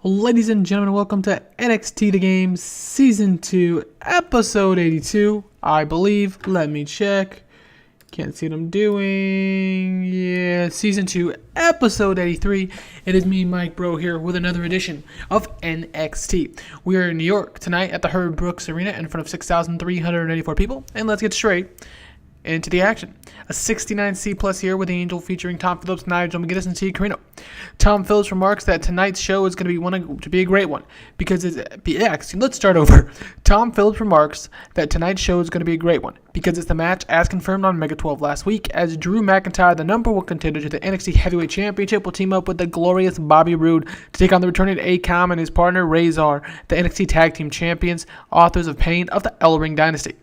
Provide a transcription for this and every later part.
Ladies and gentlemen, welcome to NXT The Game Season 2, Episode 82, I believe. Let me check. Can't see what I'm doing. Yeah, Season 2, Episode 83. It is me, Mike Bro, here with another edition of NXT. We are in New York tonight at the Herb Brooks Arena in front of 6,384 people. And let's get straight into the action. A 69C plus here with the Angel featuring Tom Phillips, Nigel McGuinness, and T. Carino. Tom Phillips remarks that tonight's show is going to be a great one because let's start over. Tom Phillips remarks that tonight's show is going to be a great one because it's the match as confirmed on Mega 12 last week, as Drew McIntyre, the number one contender to the NXT Heavyweight Championship, will team up with the glorious Bobby Roode to take on the returning Akam and his partner Razor, the NXT Tag Team Champions, authors of Pain of the El Ring Dynasty.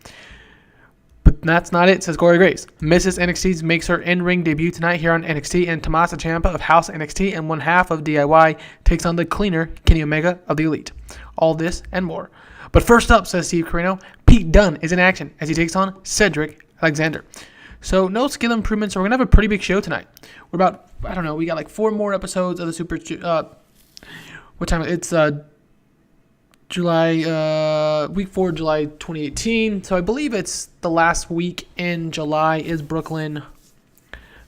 But that's not it, says Corey Graves. Mrs. NXT makes her in-ring debut tonight here on NXT, and Tommaso Ciampa of House NXT and one half of DIY takes on the cleaner Kenny Omega of the Elite. All this and more. But first up, says Steve Carino, Pete Dunne is in action as he takes on Cedric Alexander. So no skill improvements, so we're going to have a pretty big show tonight. We're about, we got like 4 more episodes of the Super... what time? It's week 4, July 2018. So I believe it's the last week in July is Brooklyn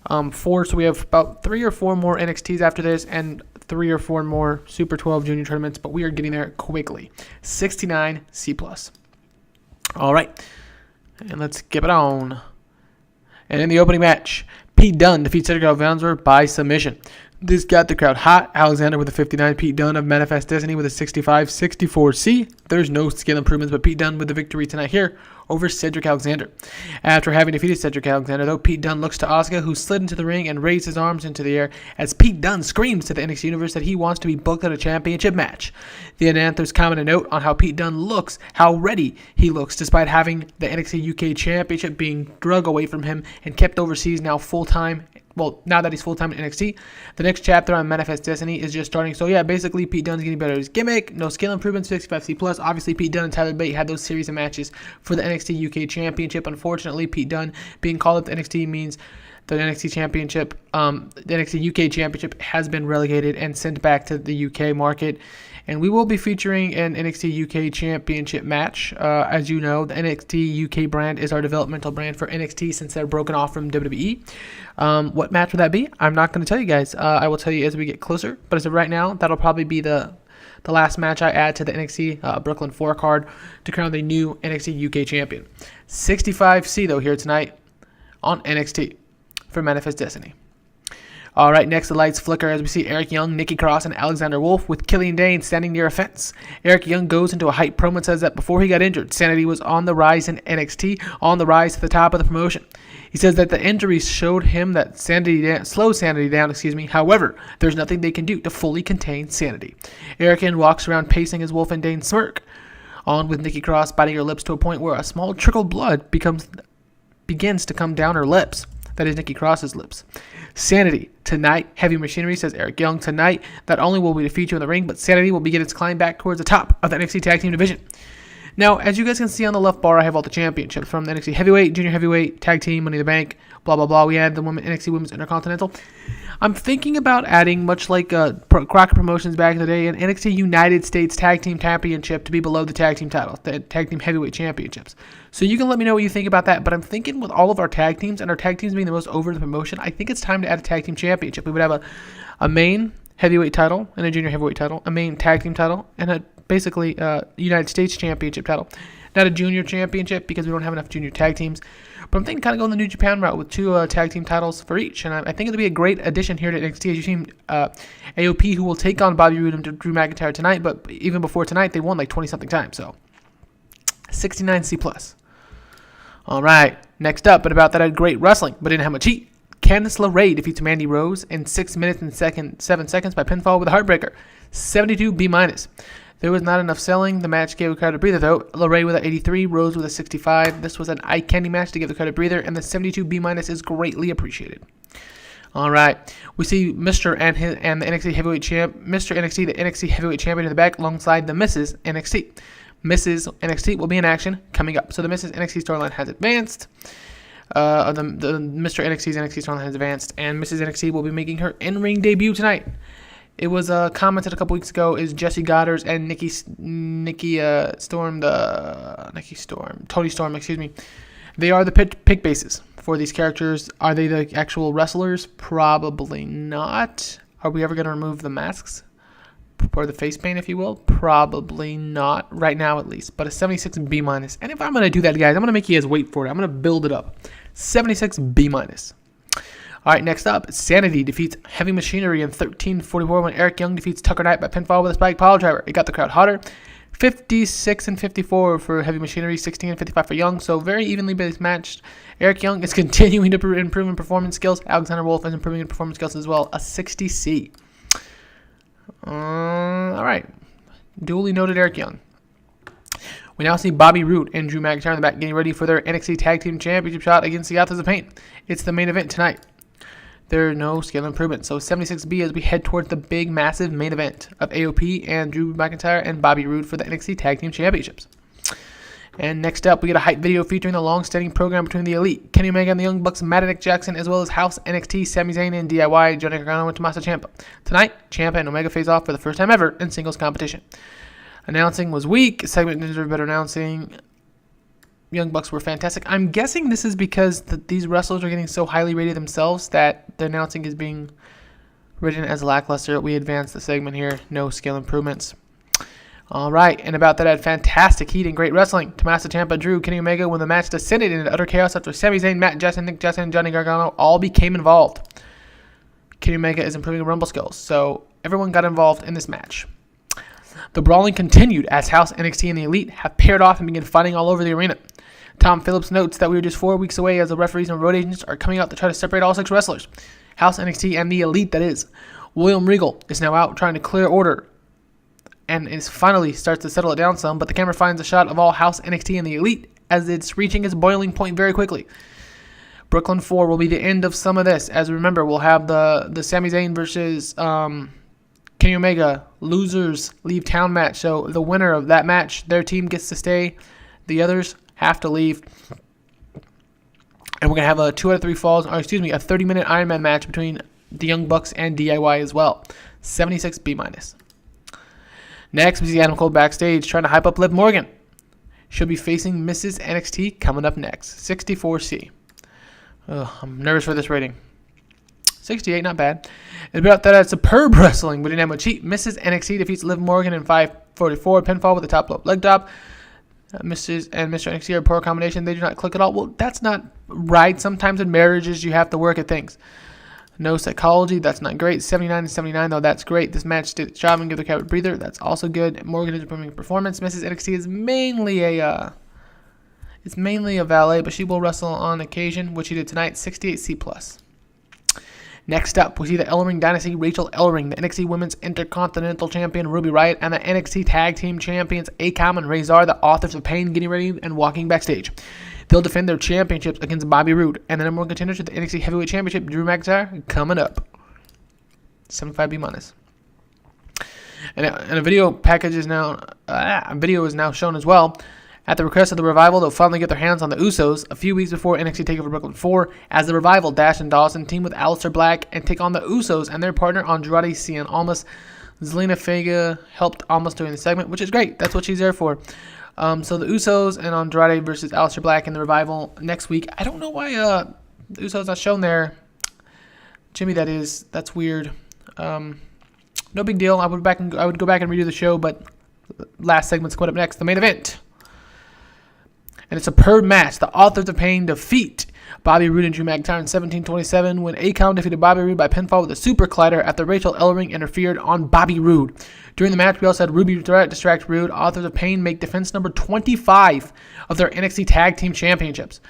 4. So we have about 3 or 4 more NXTs after this and 3 or 4 more Super 12 junior tournaments, but we are getting there quickly. 69C+. All right. And let's get it on. And in the opening match, Pete Dunne defeats Cedric Alexander by submission. This got the crowd hot. Alexander with a 59, Pete Dunne of Manifest Destiny with a 65, 64C. There's no skill improvements, but Pete Dunne with the victory tonight here over Cedric Alexander. After having defeated Cedric Alexander, though, Pete Dunne looks to Asuka, who slid into the ring and raised his arms into the air as Pete Dunne screams to the NXT Universe that he wants to be booked at a championship match. The announcers comment a note on how Pete Dunne looks, how ready he looks, despite having the NXT UK Championship being drug away from him and kept overseas now full-time. Well, now that he's full-time in NXT, the next chapter on Manifest Destiny is just starting. So, yeah, basically, Pete Dunne's getting better at his gimmick. No skill improvements, 65C+. Obviously, Pete Dunne and Tyler Bate had those series of matches for the NXT UK Championship. Unfortunately, Pete Dunne being called up to NXT means the NXT Championship, the NXT UK Championship has been relegated and sent back to the UK market. And we will be featuring an NXT UK Championship match. As you know, the NXT UK brand is our developmental brand for NXT since they're broken off from WWE. What match would that be? I'm not going to tell you guys. I will tell you as we get closer. But as of right now, that'll probably be the last match I add to the NXT Brooklyn 4 card to crown the new NXT UK champion. 65C, though, here tonight on NXT for Manifest Destiny. All right, next the lights flicker as we see Eric Young, Nikki Cross, and Alexander Wolf with Killian Dane standing near a fence. Eric Young goes into a hype promo and says that before he got injured, Sanity was on the rise in NXT, on the rise to the top of the promotion. He says that the injuries showed him that slowed Sanity down. However, there's nothing they can do to fully contain Sanity. Eric Young walks around pacing as Wolf and Dane smirk, on with Nikki Cross biting her lips to a point where a small trickle of blood begins to come down her lips. That is Nikki Cross's lips. Sanity tonight, Heavy Machinery, says Eric Young. Tonight, not only will we defeat you in the ring, but Sanity will begin its climb back towards the top of the NXT Tag Team division. Now, as you guys can see on the left bar, I have all the championships from the NXT Heavyweight, Junior Heavyweight, Tag Team, Money in the Bank, blah, blah, blah. We had the NXT Women's Intercontinental. I'm thinking about adding, much like Crockett Promotions back in the day, an NXT United States Tag Team Championship to be below the Tag Team titles, the Tag Team Heavyweight Championships. So you can let me know what you think about that, but I'm thinking with all of our tag teams and our tag teams being the most over the promotion, I think it's time to add a Tag Team Championship. We would have a main heavyweight title and a junior heavyweight title, a main tag team title, and a basically United States Championship title. Not a junior championship because we don't have enough junior tag teams. But I'm thinking kind of going the New Japan route with 2 tag team titles for each. And I think it'll be a great addition here to NXT. As you've seen, AOP, who will take on Bobby Roode and Drew McIntyre tonight. But even before tonight, they won like 20-something times. So 69C+. All right. Next up, but about that, I had great wrestling, but didn't have much heat. Candice LeRae defeats Mandy Rose in 6 minutes and 7 seconds by pinfall with a heartbreaker. 72B-. There was not enough selling. The match gave a crowd a breather, though. LeRae with an 83, Rose with a 65. This was an eye candy match to give the crowd a breather, and the 72 B- is greatly appreciated. All right, we see Mr. and the NXT Heavyweight Champ, Mr. NXT, the NXT Heavyweight Champion in the back, alongside the Mrs. NXT. Mrs. NXT will be in action coming up. So the Mrs. NXT storyline has advanced. The Mr. NXT's NXT storyline has advanced, and Mrs. NXT will be making her in-ring debut tonight. It was commented a couple weeks ago, is Jessie Goddard and Tony Storm, excuse me. They are the pick bases for these characters. Are they the actual wrestlers? Probably not. Are we ever going to remove the masks? Or the face paint, if you will? Probably not. Right now, at least. But a 76 B-. And if I'm going to do that, guys, I'm going to make you guys wait for it. I'm going to build it up. 76 B-. All right, next up, Sanity defeats Heavy Machinery in 13:44 when Eric Young defeats Tucker Knight by pinfall with a spike pile driver. It got the crowd hotter. 56-54 for Heavy Machinery, 16-55 for Young, so very evenly based matched. Eric Young is continuing to improve in performance skills. Alexander Wolf is improving in performance skills as well, a 60 C. All right, duly noted Eric Young. We now see Bobby Roode and Drew McIntyre in the back getting ready for their NXT Tag Team Championship shot against the Authors of Pain. It's the main event tonight. There are no scale improvements. So 76B as we head towards the big, massive main event of AOP and Drew McIntyre and Bobby Roode for the NXT Tag Team Championships. And next up, we get a hype video featuring the long-standing program between the Elite, Kenny Omega and the Young Bucks, Matt and Nick Jackson, as well as House NXT, Sami Zayn and DIY, Johnny Gargano and Tommaso Ciampa. Tonight, Ciampa and Omega face off for the first time ever in singles competition. Announcing was weak. Segment deserved better announcing. Young Bucks were fantastic. I'm guessing this is because these wrestlers are getting so highly rated themselves that the announcing is being written as lackluster. We advance the segment here. No skill improvements. All right, and about that, had fantastic heat and great wrestling. Tommaso Ciampa, Drew, Kenny Omega when the match descended into utter chaos after Sami Zayn, Matt Jackson, Nick Jackson, and Johnny Gargano all became involved. Kenny Omega is improving Rumble skills, so everyone got involved in this match. The brawling continued as House, NXT, and the Elite have paired off and began fighting all over the arena. Tom Phillips notes that we are just 4 weeks away as the referees and road agents are coming out to try to separate all 6 wrestlers. House, NXT, and the Elite, that is. William Regal is now out trying to clear order and is finally starts to settle it down some, but the camera finds a shot of all House, NXT, and the Elite as it's reaching its boiling point very quickly. Brooklyn 4 will be the end of some of this. As remember, we'll have the Sami Zayn versus Kenny Omega losers leave town match. So the winner of that match, their team gets to stay. The others have to leave. And we're going to have a 2 out of 3 falls, or excuse me, a 30-minute Iron Man match between the Young Bucks and DIY as well. 76 B-. Next, we see Adam Cole backstage trying to hype up Liv Morgan. She'll be facing Mrs. NXT coming up next. 64 C. I'm nervous for this rating. 68, not bad. And about that, superb wrestling. We didn't have much heat. Mrs. NXT defeats Liv Morgan in 5:44 pinfall with a top rope leg drop. Mrs. and Mr. NXT are a poor combination. They do not click at all. Well, that's not right. Sometimes in marriages, you have to work at things. No psychology. That's not great. 79-79, though. That's great. This match did its job and give the crowd a breather. That's also good. Morgan is improving performance. Mrs. NXT is mainly a valet, but she will wrestle on occasion, which she did tonight. 68 C+. Next up, we see the Ellering Dynasty, Rachel Ellering, the NXT Women's Intercontinental Champion, Ruby Riott, and the NXT Tag Team Champions, Akam and Razor, the Authors of Pain, getting ready and walking backstage. They'll defend their championships against Bobby Roode, and the number 1 contender to the NXT Heavyweight Championship, Drew McIntyre, coming up. 75 B-. And a video package is now, video is now shown as well. At the request of the Revival, they'll finally get their hands on the Usos a few weeks before NXT TakeOver Brooklyn 4, as the Revival, Dash and Dawson team with Aleister Black and take on the Usos and their partner Andrade Cien Almas. Zelina Vega helped Almas during the segment, which is great. That's what she's there for. So the Usos and Andrade versus Aleister Black in the Revival next week. I don't know why the Usos not shown there. Jimmy, that is. That's weird. No big deal. I would go back and redo the show, but last segment's coming up next. The main event. And it's a superb match. The Authors of Pain defeat Bobby Roode and Drew McIntyre in 17:27 when Akam defeated Bobby Roode by pinfall with a super collider after Rachel Ellering interfered on Bobby Roode. During the match, we also had Ruby distract Roode. Authors of Pain make defense number 25 of their NXT Tag Team Championships.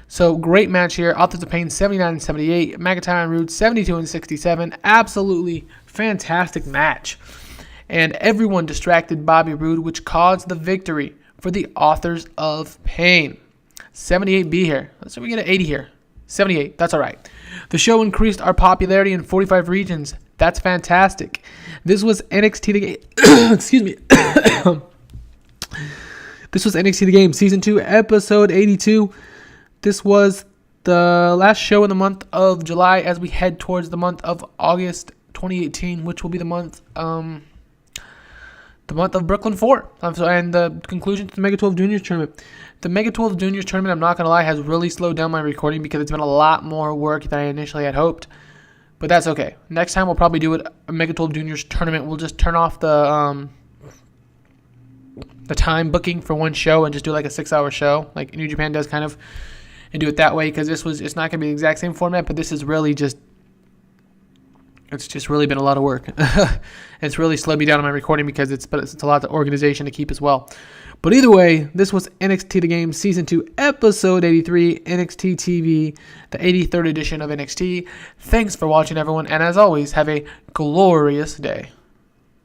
So great match here. Authors of Pain 79-78, McIntyre and Roode 72-67. Absolutely fantastic match. and everyone distracted Bobby Roode, which caused the victory for the Authors of Pain. 78B here. Let's see if we get an 80 here. 78. That's all right. The show increased our popularity in 45 regions. That's fantastic. This was NXT the Game. Excuse me. This was NXT the Game, Season 2, Episode 82. This was the last show in the month of July as we head towards the month of August 2018, which will be the month of Brooklyn 4. And the conclusion to the Mega 12 Juniors Tournament. The Mega 12 Juniors Tournament, I'm not going to lie, has really slowed down my recording because it's been a lot more work than I initially had hoped. But that's okay. Next time we'll probably do it a Mega 12 Juniors Tournament. We'll just turn off the time booking for one show and just do like a 6-hour show like New Japan does kind of, and do it that way, because it's not going to be the exact same format, but this is really just, it's just really been a lot of work. It's really slowed me down on my recording because it's a lot of organization to keep as well. But either way, this was NXT The Game Season 2 Episode 83 NXT TV, the 83rd edition of NXT. Thanks for watching, everyone, and as always, have a glorious day.